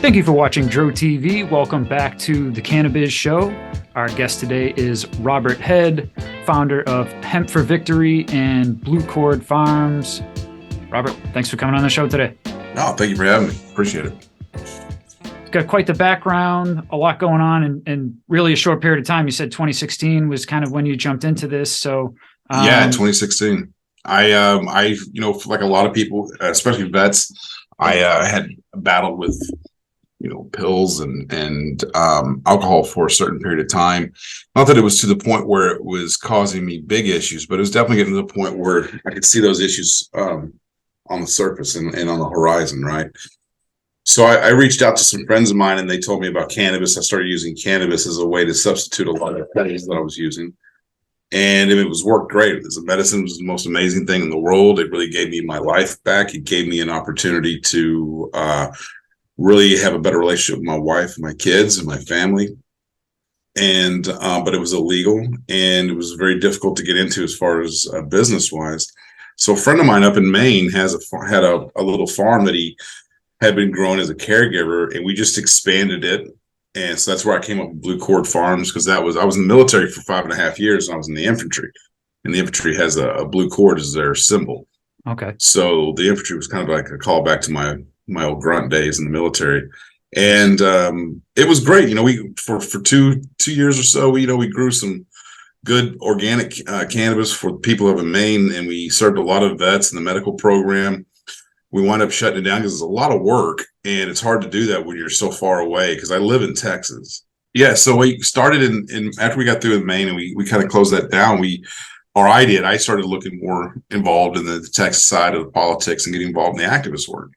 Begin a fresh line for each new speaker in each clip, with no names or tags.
Thank you for watching Dro TV. Welcome back to the CannaBiz show. Our guest today is Robert Head, founder of Hemp For Victory and Blue Cord Farms. Robert, thanks for coming on the show today.
No, thank you for having me. Appreciate it.
Got quite the background, a lot going on in really a short period of time. You said 2016 was kind of when you jumped into this. So
yeah, 2016. I like a lot of people, especially vets, I had battled with pills and alcohol for a certain period of time. Not that it was to the point where it was causing me big issues, but it was definitely getting to the point where I could see those issues on the surface and on the horizon, right? So I reached out to some friends of mine and they told me about cannabis. I started using cannabis as a way to substitute a lot of the pills that I was using. And it was worked great. As a medicine, it was the most amazing thing in the world. It really gave me my life back. It gave me an opportunity to really have a better relationship with my wife and my kids and my family. And but it was illegal and it was very difficult to get into as far as business wise. So a friend of mine up in Maine had a little farm that he had been growing as a caregiver, and we just expanded it. And so that's where I came up with Blue Cord Farms, because I was in the military for 5.5 years and I was in the infantry, and the infantry has a blue cord as their symbol.
Okay.
So the infantry was kind of like a callback to my old grunt days in the military. And it was great. We for 2 years or so, we grew some good organic cannabis for people up in Maine, and we served a lot of vets in the medical program. We wound up shutting it down because it's a lot of work, and it's hard to do that when you're so far away, because I live in Texas. Yeah, so we started in after we got through in Maine and we kind of closed that down. I started looking more involved in the Texas side of the politics and getting involved in the activist work.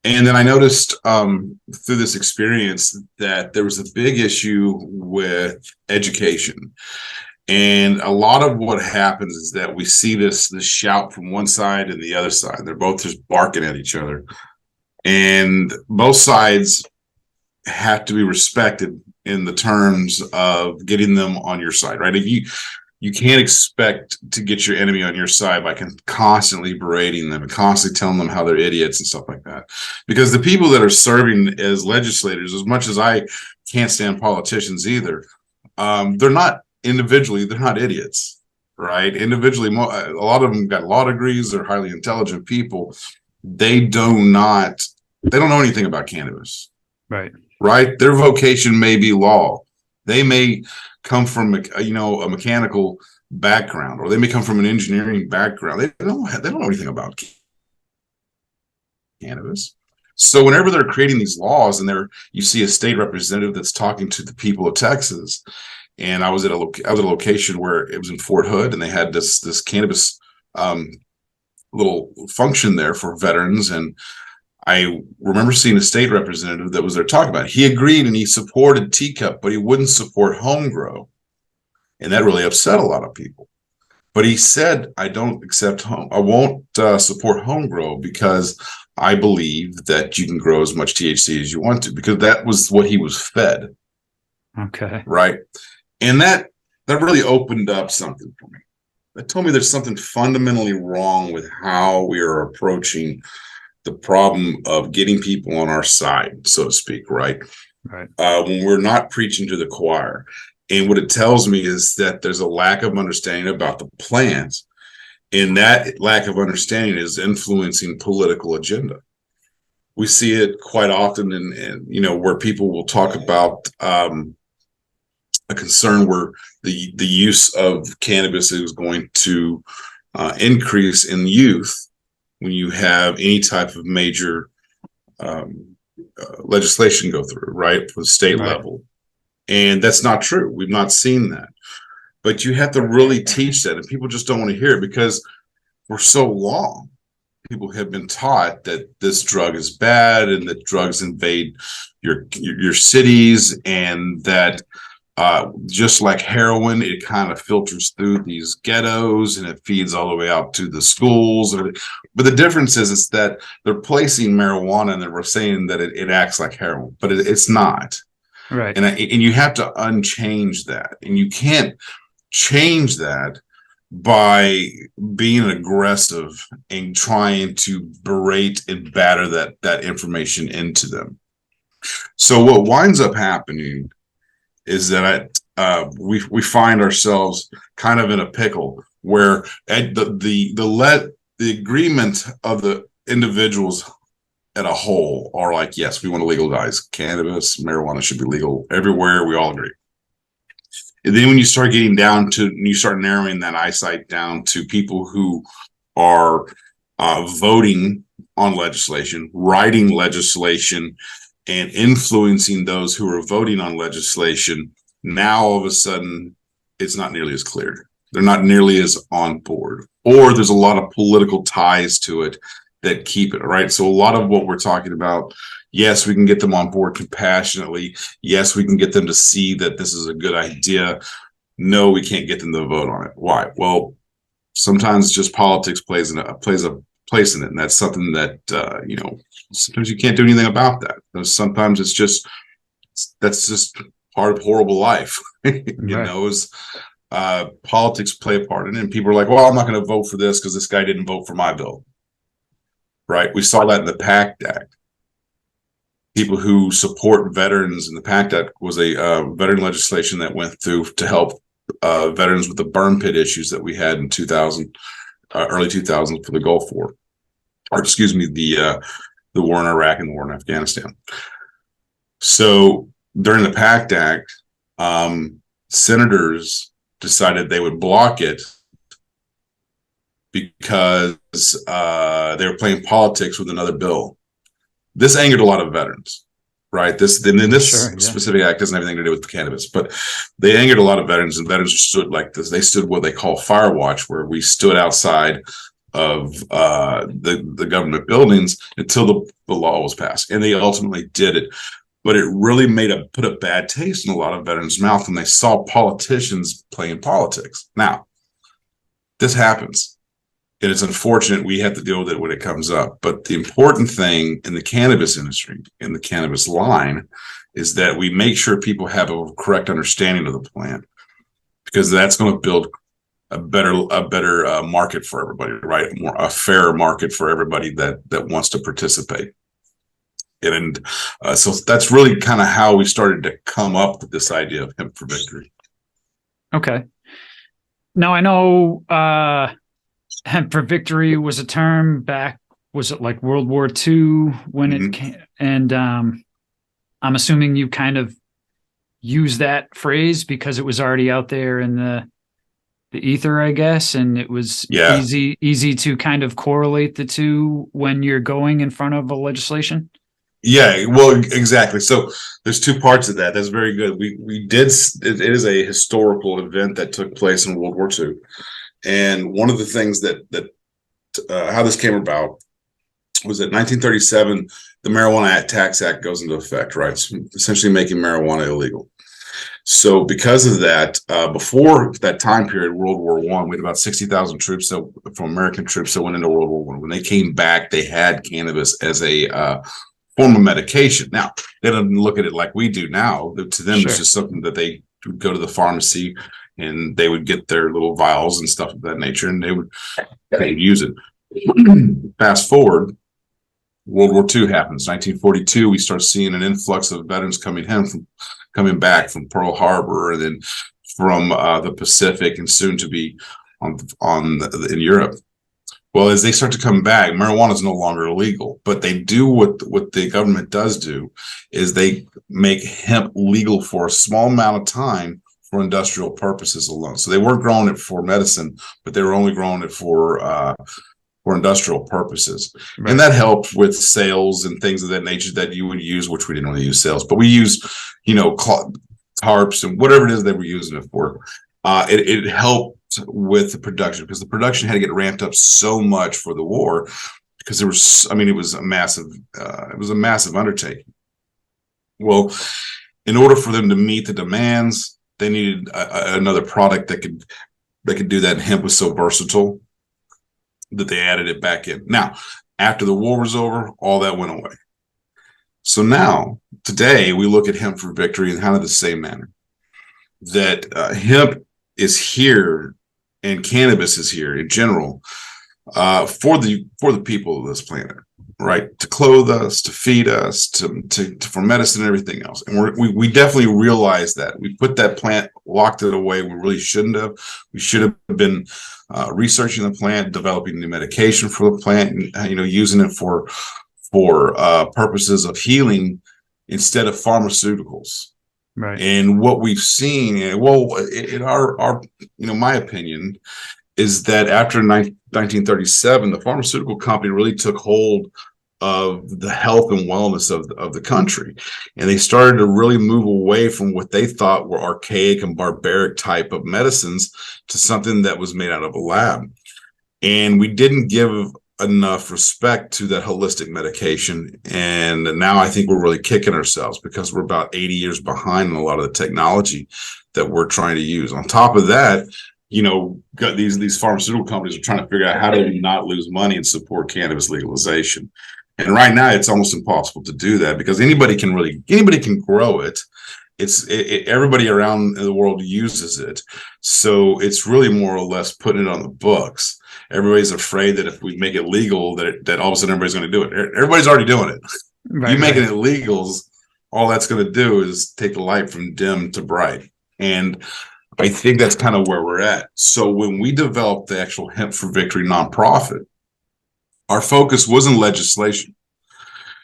And then I noticed through this experience that there was a big issue with education. And a lot of what happens is that we see this shout from one side and the other side. They're both just barking at each other. And both sides have to be respected in the terms of getting them on your side, right? If you can't expect to get your enemy on your side by constantly berating them and constantly telling them how they're idiots and stuff like that. Because the people that are serving as legislators, as much as I can't stand politicians either, they're not idiots, right? Individually, a lot of them got law degrees. They're highly intelligent people. They don't know anything about cannabis,
right?
Their vocation may be law. They may come from a mechanical background, or they may come from an engineering background. They don't know anything about cannabis. So whenever they're creating these laws, and you see a state representative that's talking to the people of Texas. And I was at a location where it was in Fort Hood, and they had this cannabis little function there for veterans. And I remember seeing a state representative that was there talking about it. He agreed and he supported teacup, but he wouldn't support home grow. And that really upset a lot of people. But he said, I won't support home grow because I believe that you can grow as much THC as you want to, because that was what he was fed.
Okay.
Right. And that really opened up something for me. That told me there's something fundamentally wrong with how we are approaching the problem of getting people on our side, so to speak, right?
Right.
When we're not preaching to the choir. And what it tells me is that there's a lack of understanding about the plans. And that lack of understanding is influencing political agenda. We see it quite often in where people will talk about a concern where the use of cannabis is going to increase in youth when you have any type of major legislation go through, right, for the state level. And that's not true. We've not seen that. But you have to really teach that, and people just don't want to hear it, because for so long, people have been taught that this drug is bad and that drugs invade your cities, and that just like heroin, it kind of filters through these ghettos and it feeds all the way out to the schools. But the difference is that they're placing marijuana and they're saying that it acts like heroin, but it's not.
Right.
And you have to unchange that. And you can't change that by being aggressive and trying to berate and batter that information into them. So what winds up happening is that we find ourselves kind of in a pickle where the agreement of the individuals at a whole are like, yes, we want to legalize cannabis, marijuana should be legal everywhere. We all agree. And then when you start getting down to, you start narrowing that eyesight down to people who are voting on legislation, writing legislation, and influencing those who are voting on legislation, now all of a sudden it's not nearly as clear. They're not nearly as on board, or there's a lot of political ties to it that keep it, right? So a lot of what we're talking about, yes, we can get them on board compassionately. Yes, we can get them to see that this is a good idea. No, we can't get them to vote on it. Why? Well, sometimes just politics plays a place in it, and that's something that sometimes you can't do anything about that. Sometimes it's just that's just part of horrible life. Politics play a part in it, and people are like, well, I'm not going to vote for this because this guy didn't vote for my bill. Right? We saw that in the PACT Act. People who support veterans in the PACT Act was a veteran legislation that went through to help veterans with the burn pit issues that we had in 2000, early 2000s for the Gulf War, or excuse me, the war in Iraq and the war in Afghanistan. So during the PACT Act, senators decided they would block it because they were playing politics with another bill. This angered a lot of veterans, right? This specific act doesn't have anything to do with cannabis, but they angered a lot of veterans, and veterans stood like this. They stood what they call fire watch, where we stood outside of the government buildings until the law was passed, and they ultimately did it. But it really put a bad taste in a lot of veterans' mouth when they saw politicians playing politics. Now, this happens. And it's unfortunate we have to deal with it when it comes up. But the important thing in the cannabis industry, in the cannabis line, is that we make sure people have a correct understanding of the plant, because that's going to build a better market for everybody, right? A fairer market for everybody that wants to participate. And so that's really kind of how we started to come up with this idea of Hemp for Victory.
Okay. Now I know Hemp for Victory was a term back, was it like World War II when it came? And I'm assuming you kind of use that phrase because it was already out there in the ether, I guess, and it was easy to kind of correlate the two when you're going in front of a legislation.
Yeah, well, exactly. So there's two parts of that. That's very good. We did. It is a historical event that took place in World War II. And one of the things that how this came about was that 1937, the Marijuana Tax Act goes into effect, right? So essentially making marijuana illegal. So because of that, before that time period, World War I, we had about 60,000 troops from American troops that went into World War I. When they came back, they had cannabis as a form of medication. Now, they don't look at it like we do now. To them, it's just something that they would go to the pharmacy and they would get their little vials and stuff of that nature, and they'd use it. Fast forward, World War II happens. 1942, we start seeing an influx of veterans coming back from Pearl Harbor, and then from the Pacific, and soon to be in Europe. Well, as they start to come back, marijuana is no longer illegal, but they do what the government does do is they make hemp legal for a small amount of time for industrial purposes alone. So they weren't growing it for medicine, but they were only growing it for industrial purposes. Right. And that helped with sales and things of that nature that you would use, which we didn't really use sales, but we use, tarps and whatever it is they were using it for. It helped with the production, because the production had to get ramped up so much for the war, because it was a massive undertaking. Well, in order for them to meet the demands, they needed another product that could do that. And hemp was so versatile that they added it back in. Now, after the war was over, all that went away. So now, today, we look at Hemp for Victory in kind of the same manner. That hemp is here and cannabis is here in general for the people of this planet. right? To clothe us, to feed us, to for medicine and everything else. And we definitely realized that. We put that plant, locked it away. We really shouldn't have. We should have been researching the plant, developing the medication for the plant, and using it for purposes of healing instead of pharmaceuticals.
Right.
And what we've seen, in our my opinion, is that after 1937, the pharmaceutical company really took hold of the health and wellness of the country. And they started to really move away from what they thought were archaic and barbaric type of medicines to something that was made out of a lab. And we didn't give enough respect to that holistic medication. And now I think we're really kicking ourselves because we're about 80 years behind in a lot of the technology that we're trying to use. On top of that, these pharmaceutical companies are trying to figure out how to not lose money and support cannabis legalization. And right now it's almost impossible to do that because anybody can grow it. Everybody around the world uses it. So it's really more or less putting it on the books. Everybody's afraid that if we make it legal, that all of a sudden everybody's going to do it. Everybody's already doing it.
Right,
you making it legal, all that's going to do is take the light from dim to bright. And I think that's kind of where we're at. So when we developed the actual Hemp for Victory nonprofit, our focus wasn't legislation.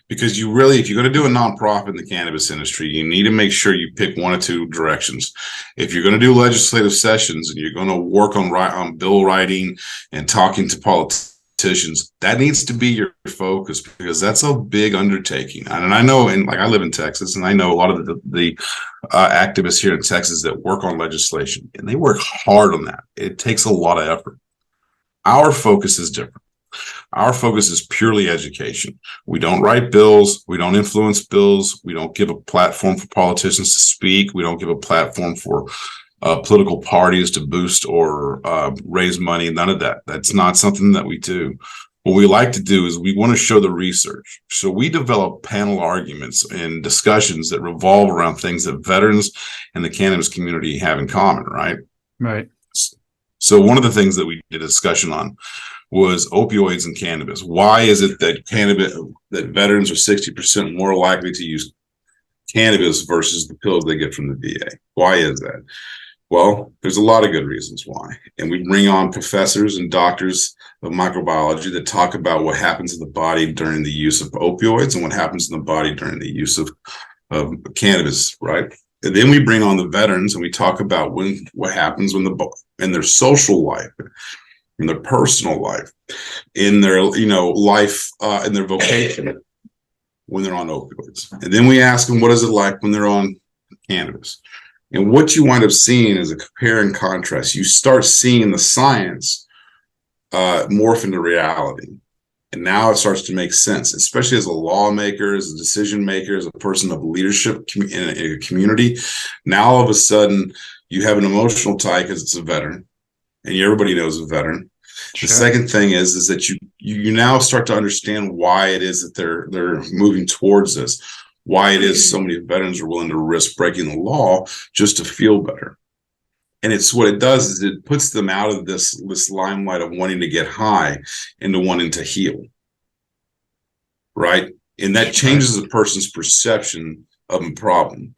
Because if you're going to do a nonprofit in the cannabis industry, you need to make sure you pick one or two directions. If you're going to do legislative sessions and you're going to work on bill writing and talking to politicians, that needs to be your focus because that's a big undertaking. And I know, I live in Texas, and I know a lot of the activists here in Texas that work on legislation, and they work hard on that. It takes a lot of effort. Our focus is different. Our focus is purely education. We don't write bills. We don't influence bills. We don't give a platform for politicians to speak. We don't give a platform for political parties to boost or raise money. None of that. That's not something that we do. What we like to do is we want to show the research. So we develop panel arguments and discussions that revolve around things that veterans and the cannabis community have in common, right?
Right.
So one of the things that we did a discussion on was opioids and cannabis. Why is it that veterans are 60% more likely to use cannabis versus the pills they get from the VA? Why is that? Well, there's a lot of good reasons why. And we bring on professors and doctors of microbiology that talk about what happens in the body during the use of opioids and what happens in the body during the use of cannabis, right? And then we bring on the veterans and we talk about what happens in their social life, in their personal life, in their life, in their vocation when they're on opioids. And then we ask them, what is it like when they're on cannabis? And what you wind up seeing is a compare and contrast. You start seeing the science morph into reality. And now it starts to make sense, especially as a lawmaker, as a decision maker, as a person of leadership in a community. Now, all of a sudden, you have an emotional tie because it's a veteran. And everybody knows a veteran. Sure. The second thing is that you now start to understand why it is that they're moving towards this, why it is so many veterans are willing to risk breaking the law just to feel better. And it's what it does is it puts them out of this limelight of wanting to get high into wanting to heal, right? And that changes a person's perception of a problem.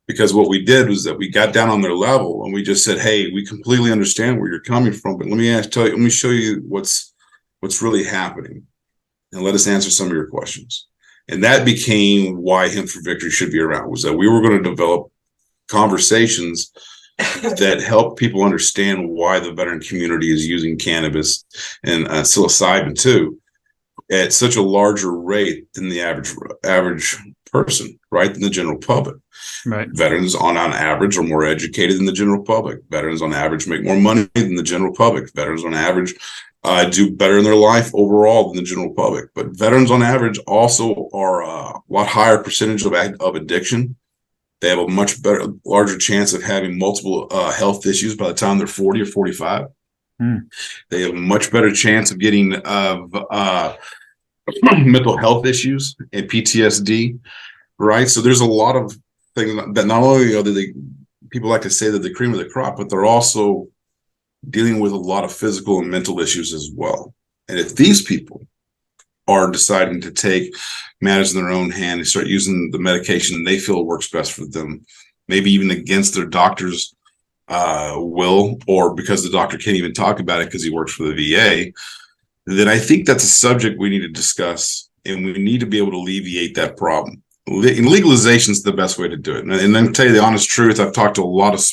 Because what we did was that we got down on their level and we just said, hey, we completely understand where you're coming from, but let me show you what's really happening. And let us answer some of your questions. And that became why Hemp for Victory should be around, was that we were going to develop conversations that help people understand why the veteran community is using cannabis and psilocybin too at such a larger rate than the average person, right? Than the general public.
Right.
Veterans on average are more educated than the general public. Veterans on average make more money than the general public. Veterans on average do better in their life overall than the general public. But veterans on average also are a lot higher percentage of addiction. They have a much larger chance of having multiple health issues by the time they're 40 or 45. They have a much better chance of getting mental health issues and PTSD, right? So there's a lot of things that not only are people like to say that the cream of the crop, but they're also dealing with a lot of physical and mental issues as well. And if these people are deciding to take matters in their own hand and start using the medication they feel works best for them, maybe even against their doctor's will, or because the doctor can't even talk about it because he works for the VA, then I think that's a subject we need to discuss, and we need to be able to alleviate that problem. Legalization is the best way to do it. And then, to tell you the honest truth, I've talked to a lot of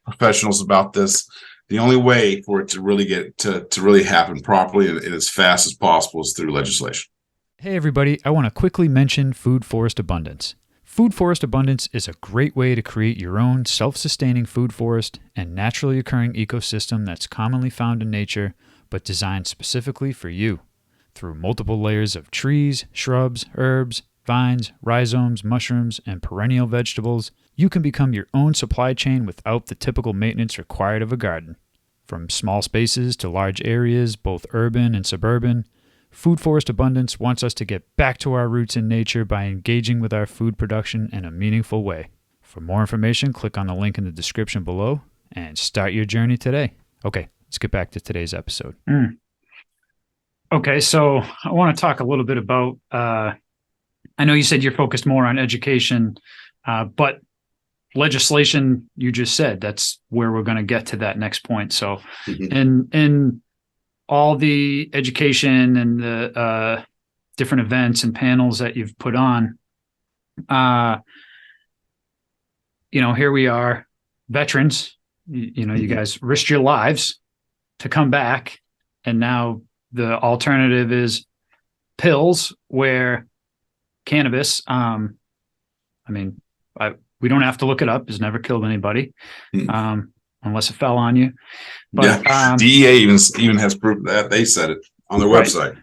professionals about this. The only way for it to really get to really happen properly and as fast as possible is through legislation.
Hey everybody, I want to quickly mention food forest abundance. Food forest abundance is a great way to create your own self-sustaining food forest and naturally occurring ecosystem that's commonly found in nature, but designed specifically for you. Through multiple layers of trees, shrubs, herbs, vines, rhizomes, mushrooms, and perennial vegetables, you can become your own supply chain without the typical maintenance required of a garden. From small spaces to large areas, both urban and suburban, Food Forest Abundance wants us to get back to our roots in nature by engaging with our food production in a meaningful way. For more information, click on the link in the description below and start your journey today. Okay, let's get back to today's episode. Okay, so I want to talk a little bit about, I know you said you're focused more on education, but legislation, you just said, that's where we're going to get to that next point. So in all the education and the different events and panels that you've put on, here we are, veterans, you guys risked your lives to come back. And now the alternative is pills, where cannabis, we don't have to look it up. It's never killed anybody, unless it fell on you. But
DEA even has proof that. They said it on their website.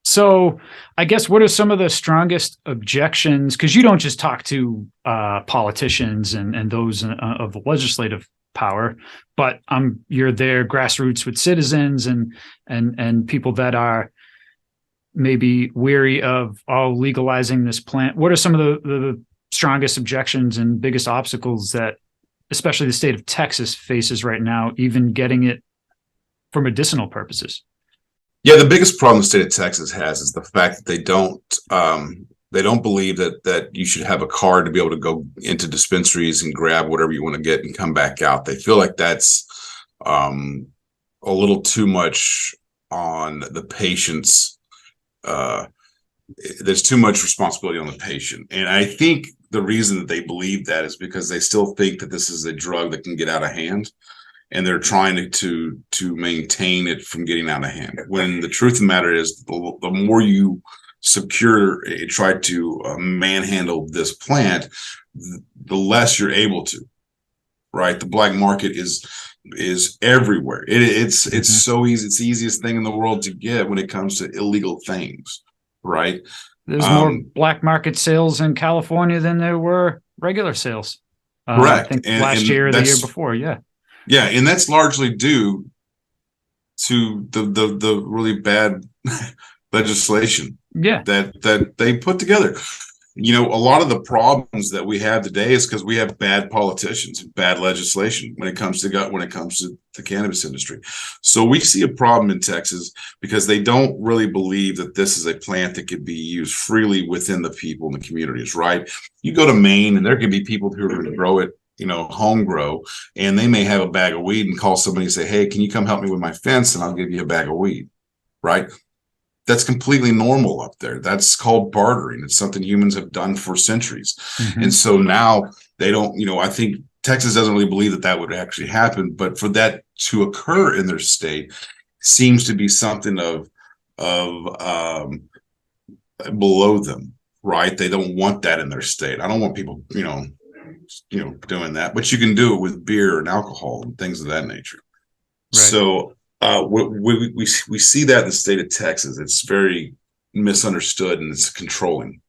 So I guess what are some of the strongest objections? Because you don't just talk to politicians and those of the legislative power, but you're there grassroots with citizens and people that are maybe weary of legalizing this plant. What are some of the strongest objections and biggest obstacles that especially the state of Texas faces right now, even getting it for medicinal purposes?
Yeah, the biggest problem the state of Texas has is the fact that they don't believe that you should have a card to be able to go into dispensaries and grab whatever you want to get and come back out. They feel like that's a little too much on the patient's. There's too much responsibility on the patient. And I think the reason that they believe that is because they still think that this is a drug that can get out of hand, and they're trying to maintain it from getting out of hand. When the truth of the matter is, the more you try to manhandle this plant, the less you're able to, right? The black market is everywhere. It's so easy. It's the easiest thing in the world to get when it comes to illegal things. Right.
There's more black market sales in California than there were regular sales.
Correct.
I think last year or the year before. Yeah. Yeah.
And that's largely due to the really bad legislation that they put together. A lot of the problems that we have today is because we have bad politicians and bad legislation when it comes to the cannabis industry. So we see a problem in Texas because they don't really believe that this is a plant that could be used freely within the people and the communities, right? You go to Maine and there could be people who are going to grow it, home grow, and they may have a bag of weed and call somebody and say, hey, can you come help me with my fence? And I'll give you a bag of weed, right? That's completely normal up there. That's called bartering. It's something humans have done for centuries. And so now they don't, I think Texas doesn't really believe that would actually happen, but for that to occur in their state seems to be something of below them, right? They don't want that in their state. I don't want people, doing that, but you can do it with beer and alcohol and things of that nature. Right. So we see that in the state of Texas. It's very misunderstood and it's controlling.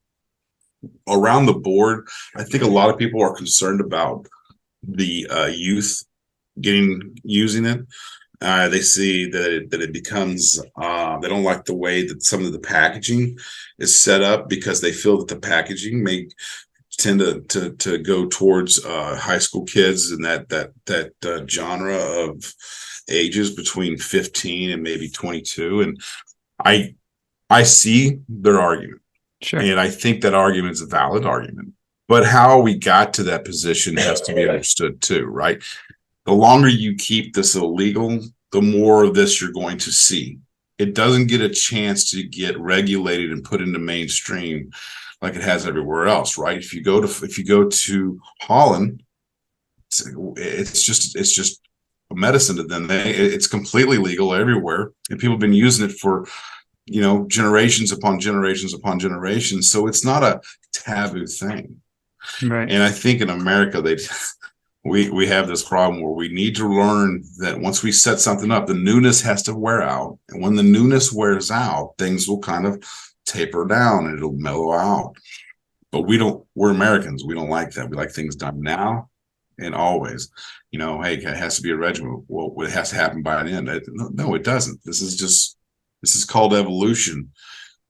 Around the board, I think a lot of people are concerned about the youth using it. They see that it becomes they don't like the way that some of the packaging is set up because they feel that the packaging may tend to go towards high school kids and that genre of ages between 15 and maybe 22. And I see their argument,
Sure.
and I think that argument is a valid argument. But how we got to that position has to be understood too, right? The longer you keep this illegal, the more of this you're going to see. It doesn't get a chance to get regulated and put into mainstream like it has everywhere else, right? If you go to Holland, it's just a medicine to them. It's completely legal everywhere, and people have been using it for generations upon generations upon generations. So it's not a taboo thing.
Right.
And I think in America, we have this problem where we need to learn that once we set something up, the newness has to wear out. And when the newness wears out, things will kind of taper down and it'll mellow out. But we're Americans. We don't like that. We like things done now and always. Hey, it has to be a regimen. Well, it has to happen by an end. No, it doesn't. This is called evolution.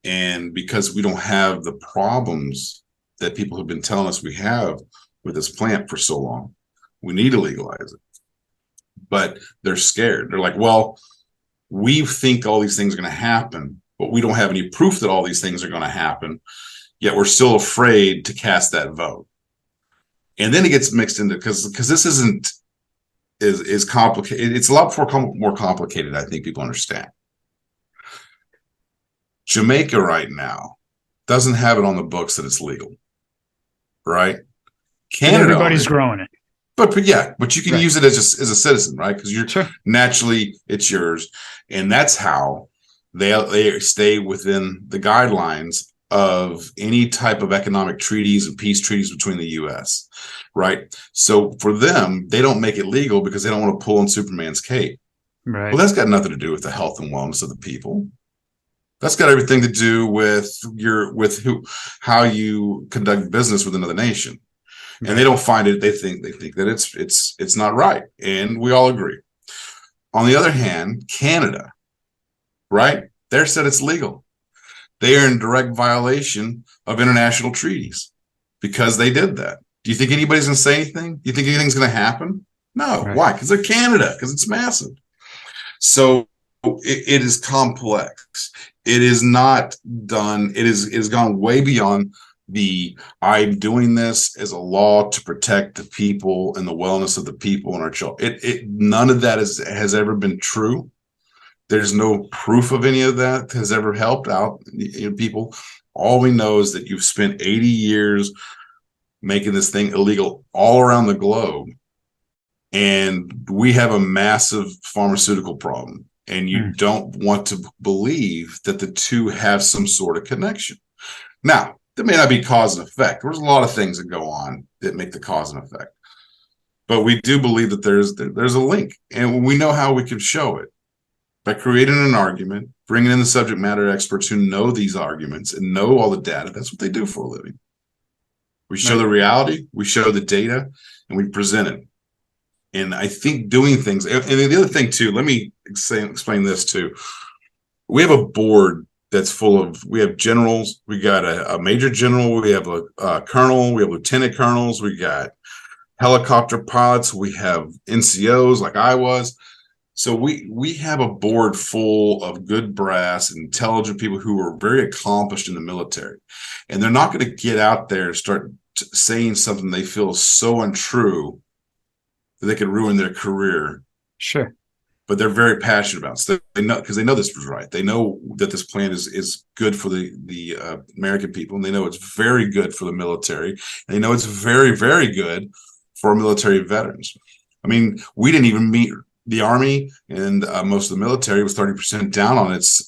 And because we don't have the problems that people have been telling us we have with this plant for so long, we need to legalize it. But they're scared. They're like, well, we think all these things are going to happen, but we don't have any proof that all these things are going to happen. Yet we're still afraid to cast that vote. And then it gets mixed into, because this isn't is complicated. It's a lot more complicated, I think people understand. Jamaica right now doesn't have it on the books that it's legal, right? Canada,
everybody's growing it.
But you can use it as a citizen, right? Because you're naturally, it's yours. And that's how they stay within the guidelines of any type of economic treaties and peace treaties between the U.S., right? So for them, they don't make it legal because they don't want to pull on Superman's cape.
Right.
Well, that's got nothing to do with the health and wellness of the people. That's got everything to do with how you conduct business with another nation. Right. And they don't find it. They think that it's not right, and we all agree. On the other hand, Canada, right? They're said it's legal. They are in direct violation of international treaties because they did that. Do you think anybody's going to say anything? Do you think anything's going to happen? No. Right. Why? Because they're Canada, because it's massive. So it is complex. It is not done. It is gone way beyond I'm doing this as a law to protect the people and the wellness of the people and our children. None of that has ever been true. There's no proof of any of that has ever helped out people. All we know is that you've spent 80 years making this thing illegal all around the globe. And we have a massive pharmaceutical problem. And you don't want to believe that the two have some sort of connection. Now, there may not be cause and effect. There's a lot of things that go on that make the cause and effect. But we do believe that there's a link. And we know how we can show it. By creating an argument, bringing in the subject matter experts who know these arguments and know all the data. That's what they do for a living. We show the reality, we show the data, and we present it. And I think doing things, and the other thing too, let me explain this too. We have a board that's full of, we have generals, we got a major general, we have a colonel, we have lieutenant colonels, we got helicopter pilots, we have NCOs like I was. So we have a board full of good brass and intelligent people who are very accomplished in the military. And they're not going to get out there and start saying something they feel is so untrue that they could ruin their career.
Sure.
But they're very passionate about it. So they know, because they know this was right. They know that this plan is good for the American people, and they know it's very good for the military. And they know it's very, very good for military veterans. I mean, we didn't even meet the Army, and most of the military was 30% down on its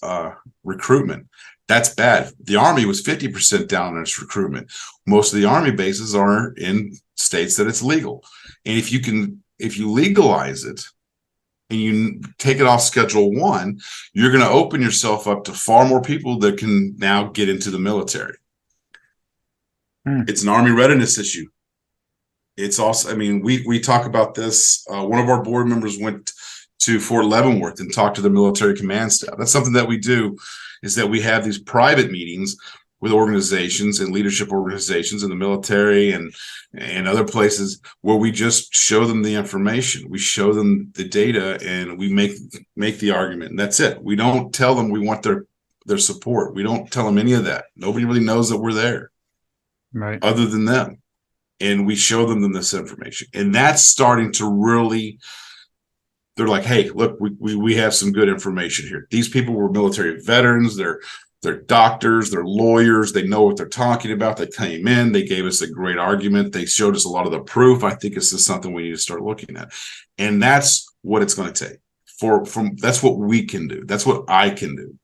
recruitment. That's bad. The Army was 50% down on its recruitment. Most of the Army bases are in states that it's legal. And if you legalize it and you take it off Schedule 1, you're going to open yourself up to far more people that can now get into the military. It's an Army readiness issue. It's also, I mean, we talk about this. One of our board members went to Fort Leavenworth and talked to the military command staff. That's something that we do, is that we have these private meetings with organizations and leadership organizations in the military and other places where we just show them the information. We show them the data and we make the argument, and that's it. We don't tell them we want their their support. We don't tell them any of that. Nobody really knows that we're there,
right,
other than them. And we show them this information. And that's starting to really, they're like, hey, look, we have some good information here. These people were military veterans. They're doctors, they're lawyers. They know what they're talking about. They came in, they gave us a great argument. They showed us a lot of the proof. I think this is something we need to start looking at. And that's what it's going to take. That's what we can do. That's what I can do.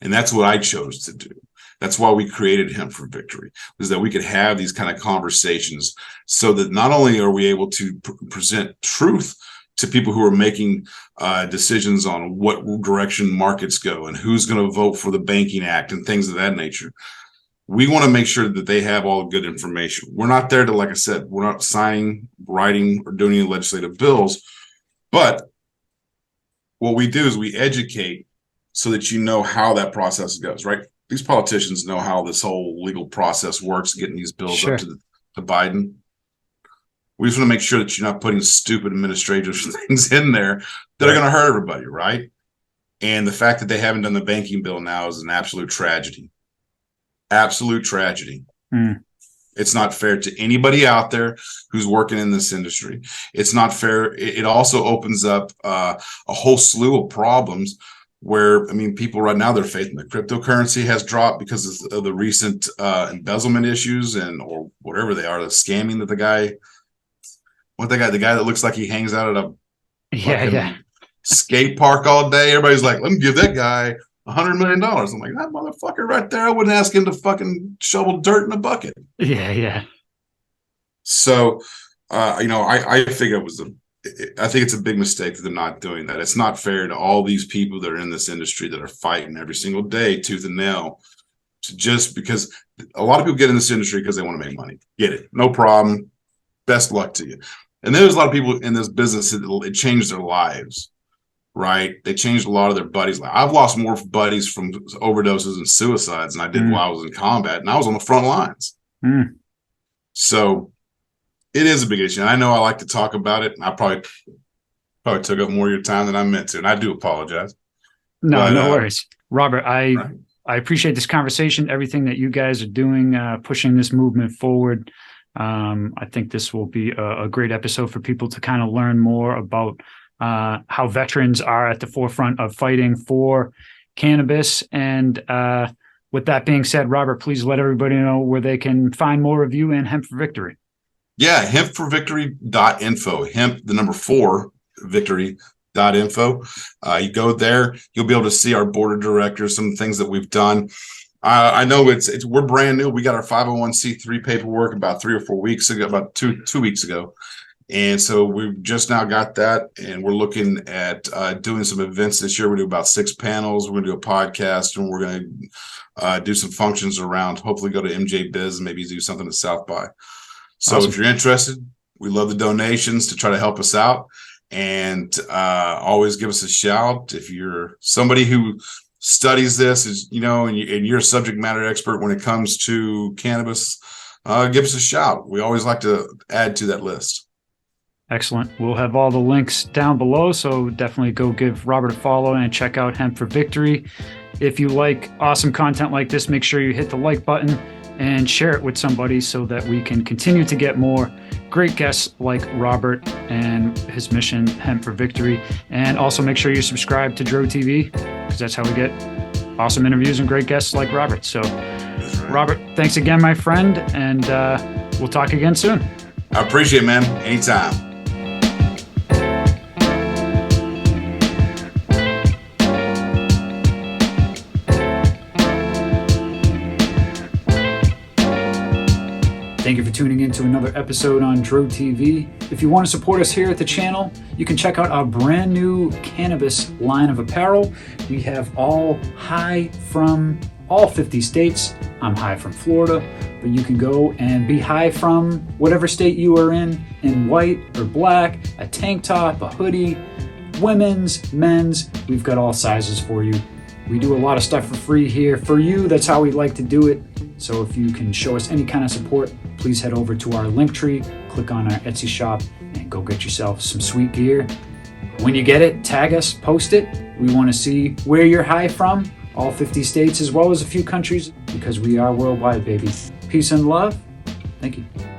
And that's what I chose to do. That's why we created Hemp for Victory, was that we could have these kind of conversations so that not only are we able to present truth to people who are making decisions on what direction markets go and who's going to vote for the Banking Act and things of that nature. We want to make sure that they have all good information. We're not there to, like I said, we're not signing, writing, or doing any legislative bills. But what we do is we educate so that you know how that process goes, right? These politicians know how this whole legal process works, getting these bills up to Biden. We just want to make sure that you're not putting stupid administrative things in there that are going to hurt everybody, right? And the fact that they haven't done the banking bill now is an absolute tragedy. Absolute tragedy. It's not fair to anybody out there who's working in this industry. It's not fair. It also opens up a whole slew of problems where, I mean, people right now, their faith in the cryptocurrency has dropped because of the recent embezzlement issues or whatever they are, the scamming that the guy that looks like he hangs out at a skate park all day. Everybody's like, let me give that guy $100 million. I'm like, that motherfucker right there, I wouldn't ask him to fucking shovel dirt in a bucket.
Yeah.
So, I think I think it's a big mistake that they're not doing that. It's not fair to all these people that are in this industry that are fighting every single day, tooth and nail, just because a lot of people get in this industry because they want to make money. Get it. No problem. Best luck to you. And there's a lot of people in this business that it changed their lives, right? They changed a lot of their buddies' lives. I've lost more buddies from overdoses and suicides than I did while I was in combat, and I was on the front lines. So it is a big issue. And I know I like to talk about it, and I probably took up more of your time than I meant to, and I do apologize.
No worries. Robert, I appreciate this conversation, everything that you guys are doing, pushing this movement forward. I think this will be a great episode for people to kind of learn more about how veterans are at the forefront of fighting for cannabis. And with that being said, Robert, please let everybody know where they can find more of you and Hemp for Victory.
Yeah, hempforvictory.info. Hemp, the number 4, victory.info. You go there, you'll be able to see our board of directors, some things that we've done. I know we're brand new. We got our 501c3 paperwork about 3 or 4 weeks ago, about two weeks ago. And so we've just now got that, and we're looking at doing some events this year. We're going to do about 6 panels. We're going to do a podcast, and we're going to do some functions around, hopefully go to MJ Biz and maybe do something at South by. So Awesome. If you're interested, we love the donations to try to help us out, and always give us a shout. If you're somebody who studies this, and you're a subject matter expert when it comes to cannabis, give us a shout. We always like to add to that list.
Excellent. We'll have all the links down below, so definitely go give Robert a follow and check out Hemp for Victory. If you like awesome content like this, make sure you hit the like button and share it with somebody so that we can continue to get more great guests like Robert and his mission, Hemp for Victory. And also make sure you subscribe to Dro TV, because that's how we get awesome interviews and great guests like Robert. So, Robert, thanks again, my friend, and we'll talk again soon.
I appreciate it, man. Anytime.
Thank you for tuning in to another episode on Dro TV. If you want to support us here at the channel, you can check out our brand new cannabis line of apparel. We have all high from all 50 states. I'm high from Florida, but you can go and be high from whatever state you are in white or black, a tank top, a hoodie, women's, men's. We've got all sizes for you. We do a lot of stuff for free here. For you, that's how we like to do it. So if you can show us any kind of support, please head over to our Linktree, click on our Etsy shop, and go get yourself some sweet gear. When you get it, tag us, post it. We want to see where you're high from, all 50 states, as well as a few countries, because we are worldwide, baby. Peace and love. Thank you.